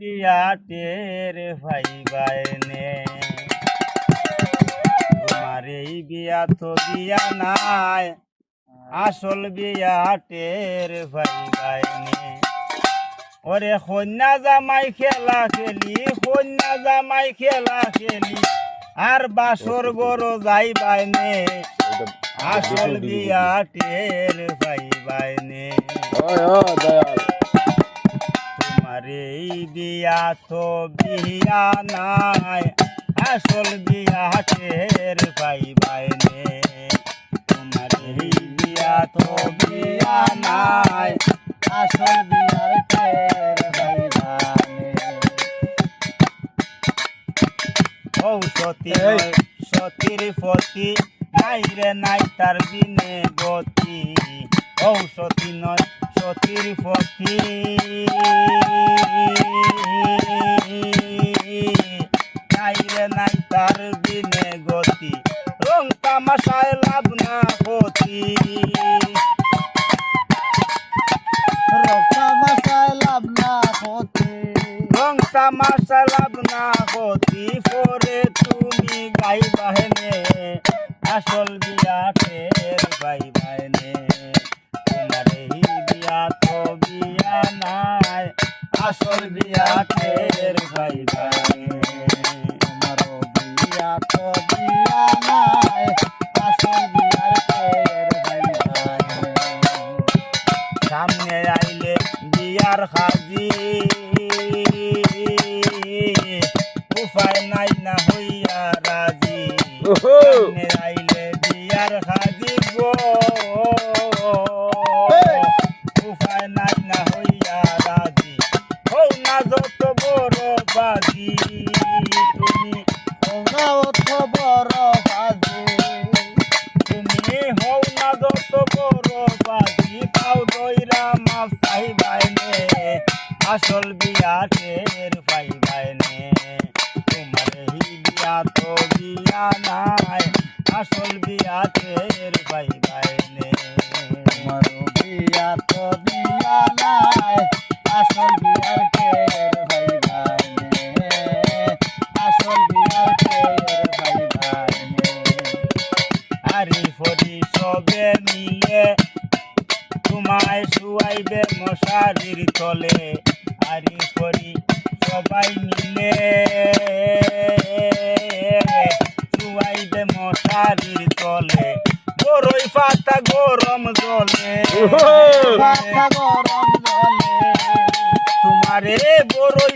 বিয়াটের ভাই বাইনে তোমার এই বিয়া তো বিয়া নাই, আসল বিয়াটের ভাই বাইনে। ওরে কন্যা জামাই খেলা খেলি, কন্যা জামাই খেলা খেলি, আর বাসর গরো যাই বাইনে, আসল বিয়াটের ভাই বাইনে। তোমার এই বিয়া তো বিয়া নাই, আসল বিয়াটের ভাই বাইনে। তোমার এই বিয়া তো বিয়া নাই, আসল বিয়াটের ভাই বাইনে। ও সতী সতীর পতি নাই রে নাই তার বিনে গতি। ও সতী নয় সতীর পতি নাই রে নাই তার বিনে গতি। রং তামাশায় লাভ না ক্ষতি, রং তামাশায় লাভ না ক্ষতি, রং তামাশায় লাভ না ক্ষতি। পরে তুমি গাই বাহিনে, আসল বিয়াটের ভাই বাইনে। তোমার এই বিয়া তো বিয়া নাই, আসল বিয়াটের ভাই বাইনে। তোমার বিয়া তো বিয়া নাই, আসল বিয়াটের ভাই বাইনে। সামনে আইলে বিয়ার হাজি, উপায় নাই না হইয়া রাজি। সামনে আইলে বিয়ার হাজি গো, উপায় নাই না হইয়া রাজি। হও না যত বড় বাজি, তুমি হও না অত বড় বাজি, তুমি হও না যত বড় বাজি। পাও দইরা মাপ চাই বাইনে, আসল বিয়াটের ভাই বাইনে। তোমার এই বিয়া তো বিয়া নাই, আসল বিয়াটের ভাই বাইনে। তোমার বিয়া তো বিয়া নাই, আসল বিয়াটের ভাই বাইনে, আসল বিয়াটের ভাই বাইনে। আরি ফরি সবে মিলে তোমায় শুয়াইবে মশারির তলে, আরি ফরি সবাই মিলে শুয়াইবে মশারির তলে। বড়ই পাতা গরম জলে, পাতা গরম জলে, তোমারে বড়ই